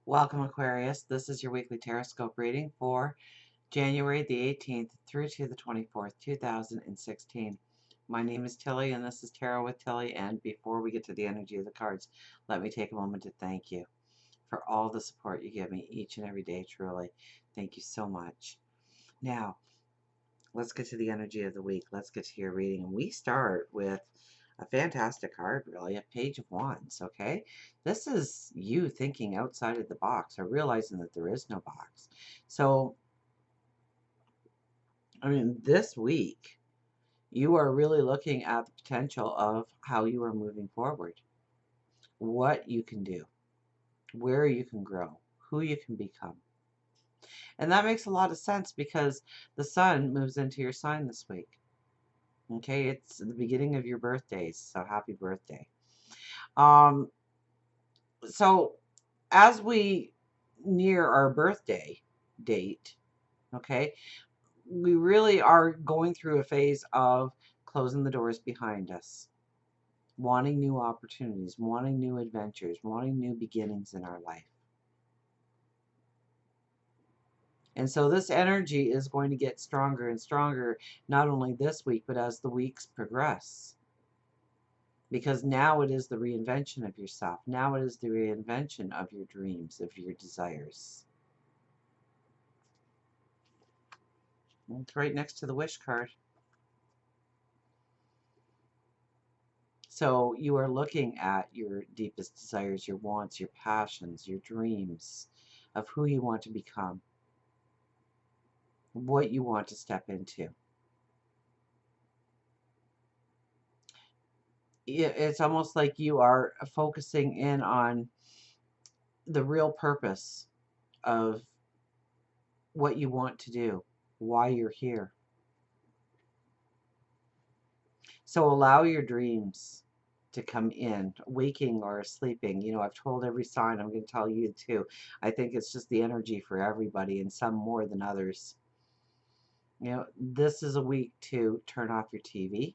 Welcome, Aquarius. This is your weekly Teroscope reading for January the 18th through to the 24th, 2016. My name is Tilly, and this is Tarot with Tilly. And before we get to the energy of the cards, let me take a moment to thank you for all the support you give me each and every day, truly. Thank you so much. Now, let's get to the energy of the week. Let's get to your reading. And we start with a fantastic card, really, a Page of Wands, okay? This is you thinking outside of the box or realizing that there is no box. So, I mean, this week, you are really looking at the potential of how you are moving forward, what you can do, where you can grow, who you can become. And that makes a lot of sense because the sun moves into your sign this week. Okay, it's the beginning of your birthdays, so happy birthday. Um, so as we near our birthday date, okay, we really are going through a phase of closing the doors behind us, wanting new opportunities, wanting new adventures, wanting new beginnings in our life. And so this energy is going to get stronger and stronger, not only this week, but as the weeks progress. Because now it is the reinvention of yourself. Now it is the reinvention of your dreams, of your desires. It's right next to the wish card. So you are looking at your deepest desires, your wants, your passions, your dreams of who you want to become, what you want to step into. It's almost like you are focusing in on the real purpose of what you want to do, why you're here. So allow your dreams to come in, waking or sleeping. You know, I've told every sign, I'm going to tell you too. I think it's just the energy for everybody, and some more than others. You know, this is a week to turn off your TV,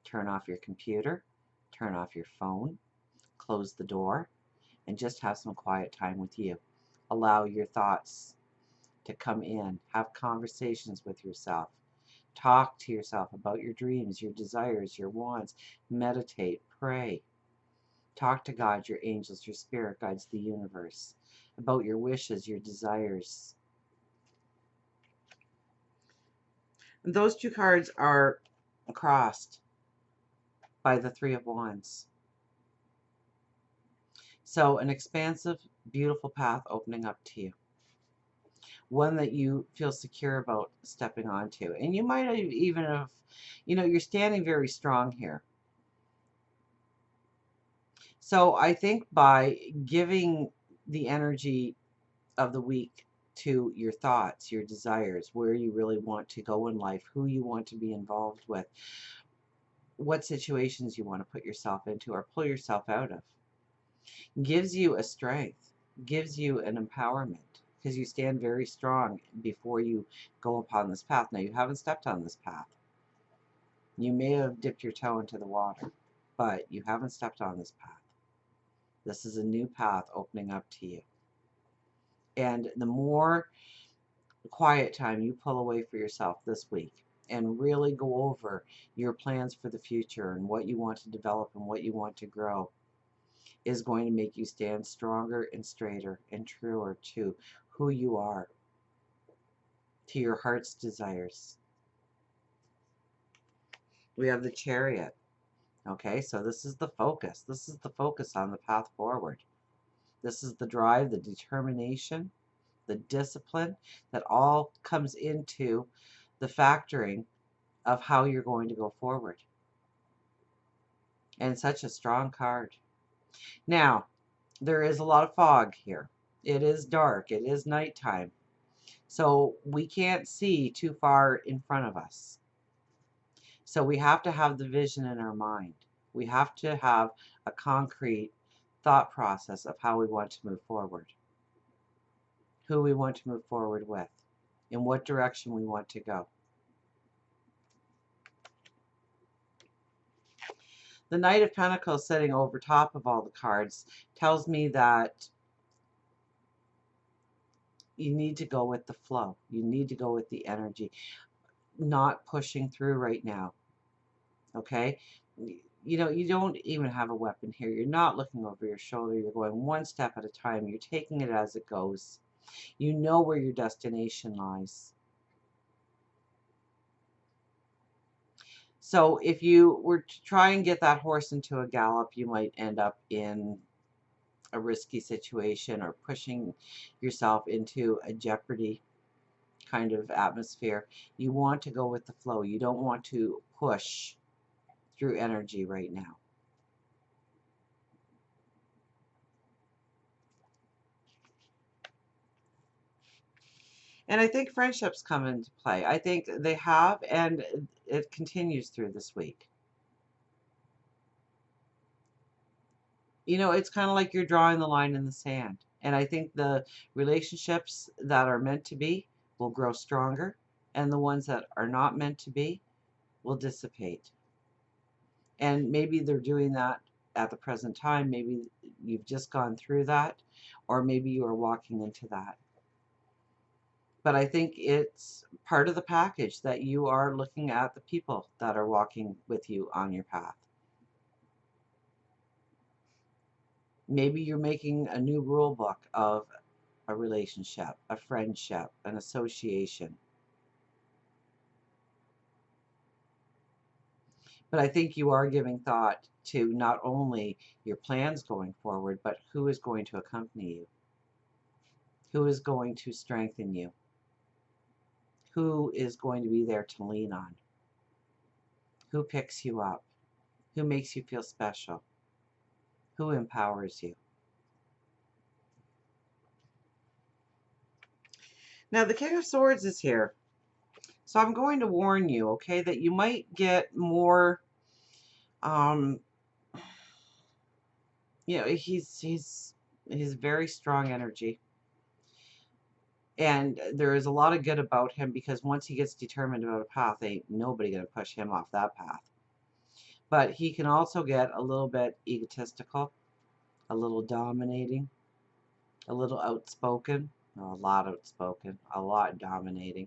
turn off your computer, turn off your phone, close the door, and just have some quiet time with you. Allow your thoughts to come in, have conversations with yourself. Talk to yourself about your dreams, your desires, your wants. Meditate, pray. Talk to God, your angels, your spirit guides, the universe, about your wishes, your desires. And those two cards are crossed by the Three of Wands. So an expansive, beautiful path opening up to you. One that you feel secure about stepping onto. And you might even have, you know, you're standing very strong here. So I think by giving the energy of the week to your thoughts, your desires, where you really want to go in life, who you want to be involved with, what situations you want to put yourself into or pull yourself out of, gives you a strength, gives you an empowerment, because you stand very strong before you go upon this path. Now, you haven't stepped on this path. You may have dipped your toe into the water, but you haven't stepped on this path. This is a new path opening up to you. And the more quiet time you pull away for yourself this week and really go over your plans for the future and what you want to develop and what you want to grow is going to make you stand stronger and straighter and truer to who you are, to your heart's desires. We have the Chariot. Okay, so this is the focus. This is the focus on the path forward. This is the drive, the determination, the discipline that all comes into the factoring of how you're going to go forward. And such a strong card. Now, there is a lot of fog here. It is dark. It is nighttime. So we can't see too far in front of us. So we have to have the vision in our mind. We have to have a concrete thought process of how we want to move forward, who we want to move forward with, in what direction we want to go. The Knight of Pentacles sitting over top of all the cards tells me that you need to go with the flow. You need to go with the energy, not pushing through right now. Okay? You know, you don't even have a weapon here. You're not looking over your shoulder. You're going one step at a time. You're taking it as it goes. You know where your destination lies. So if you were to try and get that horse into a gallop, you might end up in a risky situation or pushing yourself into a jeopardy kind of atmosphere. You want to go with the flow. You don't want to push through energy right now. And I think friendships come into play. I think they have, and it continues through this week. You know, it's kind of like you're drawing the line in the sand. And I think the relationships that are meant to be will grow stronger, and the ones that are not meant to be will dissipate. And maybe they're doing that at the present time. Maybe you've just gone through that, or maybe you are walking into that. But I think it's part of the package that you are looking at the people that are walking with you on your path. Maybe you're making a new rule book of a relationship, a friendship, an association. But I think you are giving thought to not only your plans going forward, but who is going to accompany you, who is going to strengthen you, who is going to be there to lean on, who picks you up, who makes you feel special, who empowers you. Now, the King of Swords is here. So I'm going to warn you, okay, that you might get more, um, you know, he's very strong energy. And there is a lot of good about him because once he gets determined about a path, ain't nobody going to push him off that path. But he can also get a little bit egotistical, a little dominating, a little outspoken, a lot outspoken, a lot dominating,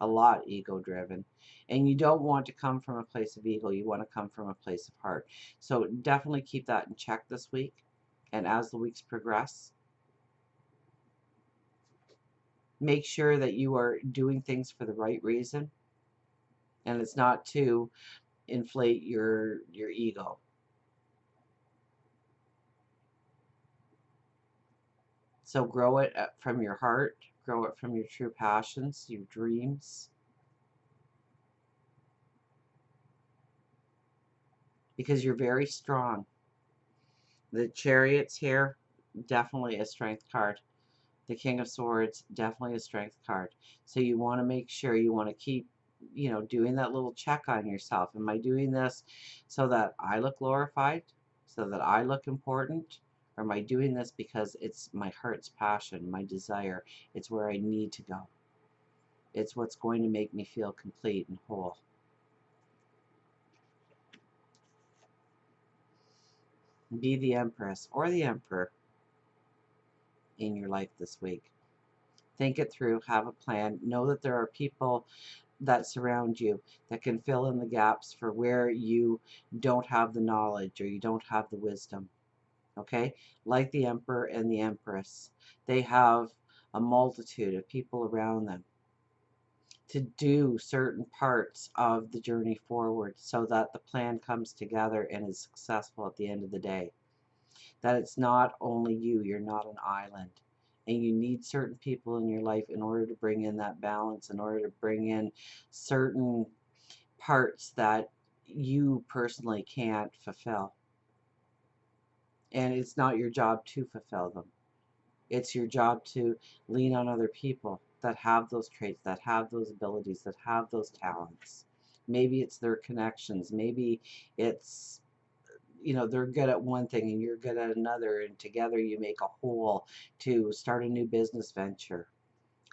a lot ego driven. And you don't want to come from a place of ego. You want to come from a place of heart. So definitely keep that in check this week. And as the weeks progress, make sure that you are doing things for the right reason. And it's not to inflate your ego. So grow it from your heart, grow it from your true passions, your dreams, because you're very strong. The Chariot's here, definitely a strength card. The King of Swords, definitely a strength card. So you want to make sure you want to keep, you know, doing that little check on yourself. Am I doing this so that I look glorified, so that I look important? Or am I doing this because it's my heart's passion, my desire? It's where I need to go. It's what's going to make me feel complete and whole. Be the Empress or the Emperor in your life this week. Think it through, have a plan. Know that there are people that surround you that can fill in the gaps for where you don't have the knowledge or you don't have the wisdom. Okay? Like the Emperor and the Empress, they have a multitude of people around them to do certain parts of the journey forward so that the plan comes together and is successful at the end of the day. That it's not only you, you're not an island. And you need certain people in your life in order to bring in that balance, in order to bring in certain parts that you personally can't fulfill. And it's not your job to fulfill them. It's your job to lean on other people that have those traits, that have those abilities, that have those talents. Maybe it's their connections. Maybe it's, you know, they're good at one thing and you're good at another, and together you make a whole to start a new business venture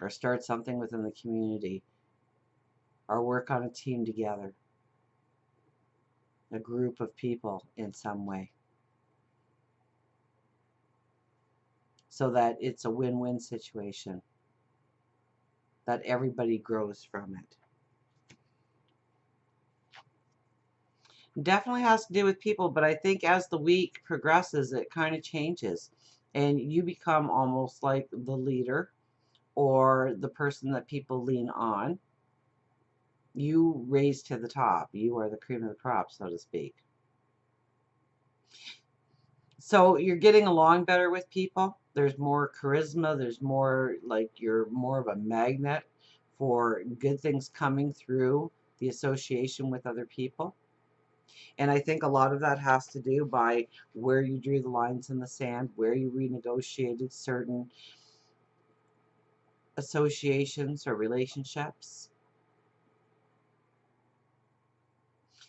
or start something within the community or work on a team together, a group of people in some way, so that it's a win-win situation. that everybody grows from it. Definitely has to do with people, but I think as the week progresses, it kind of changes. And you become almost like the leader or the person that people lean on. You raise to the top. You are the cream of the crop, so to speak. So you're getting along better with people. There's more charisma. There's more, like, you're more of a magnet for good things coming through the association with other people. And I think a lot of that has to do by where you drew the lines in the sand, where you renegotiated certain associations or relationships,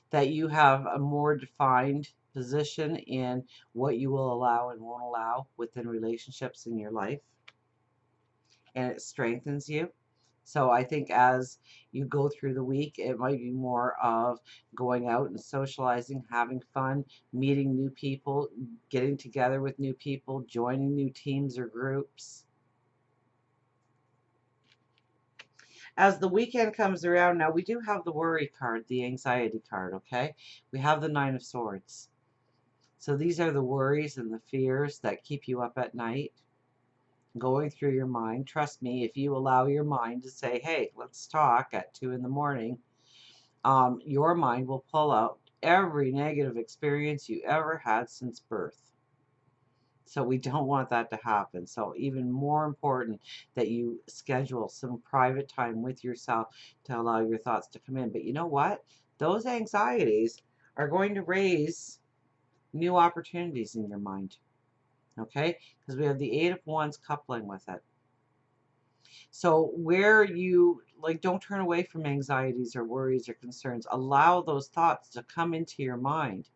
that you have a more defined position in what you will allow and won't allow within relationships in your life, and it strengthens you. So I think as you go through the week, it might be more of going out and socializing, having fun, meeting new people, getting together with new people, joining new teams or groups. As the weekend comes around, now we do have the worry card, the anxiety card, okay? We have the Nine of Swords. So these are the worries and the fears that keep you up at night, going through your mind. Trust me, if you allow your mind to say, hey, let's talk at 2 in the morning, your mind will pull out every negative experience you ever had since birth. So we don't want that to happen. So even more important that you schedule some private time with yourself to allow your thoughts to come in. But you know what? Those anxieties are going to raise new opportunities in your mind. Okay? Because we have the Eight of Wands coupling with it. So where you, like, don't turn away from anxieties or worries or concerns. Allow those thoughts to come into your mind,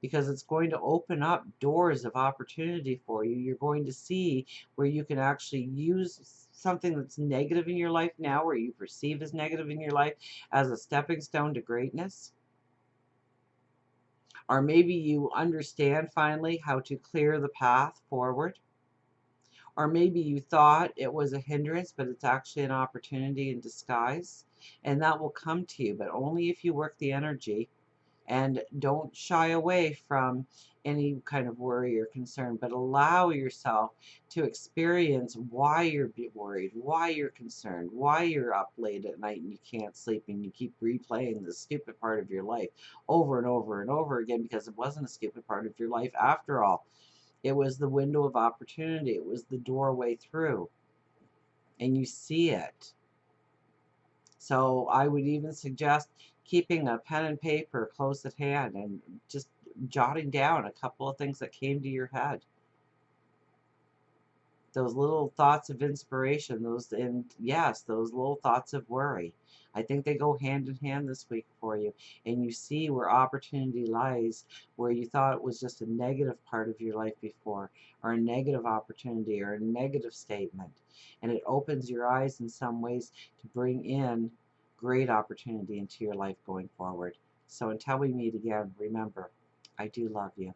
because it's going to open up doors of opportunity for you. You're going to see where you can actually use something that's negative in your life now, or you perceive as negative in your life, as a stepping stone to greatness. Or maybe you understand finally how to clear the path forward. Or maybe you thought it was a hindrance, but it's actually an opportunity in disguise. And that will come to you, but only if you work the energy and don't shy away from any kind of worry or concern, but allow yourself to experience why you're worried, why you're concerned, why you're up late at night and you can't sleep and you keep replaying the stupid part of your life over and over and over again, because it wasn't a stupid part of your life after all. It was the window of opportunity. It was the doorway through, and you see it. So I would even suggest keeping a pen and paper close at hand and just jotting down a couple of things that came to your head. Those little thoughts of inspiration, those little thoughts of worry. I think they go hand in hand this week for you. And you see where opportunity lies, where you thought it was just a negative part of your life before, or a negative opportunity, or a negative statement. And it opens your eyes in some ways to bring in great opportunity into your life going forward. So until we meet again, remember, I do love you.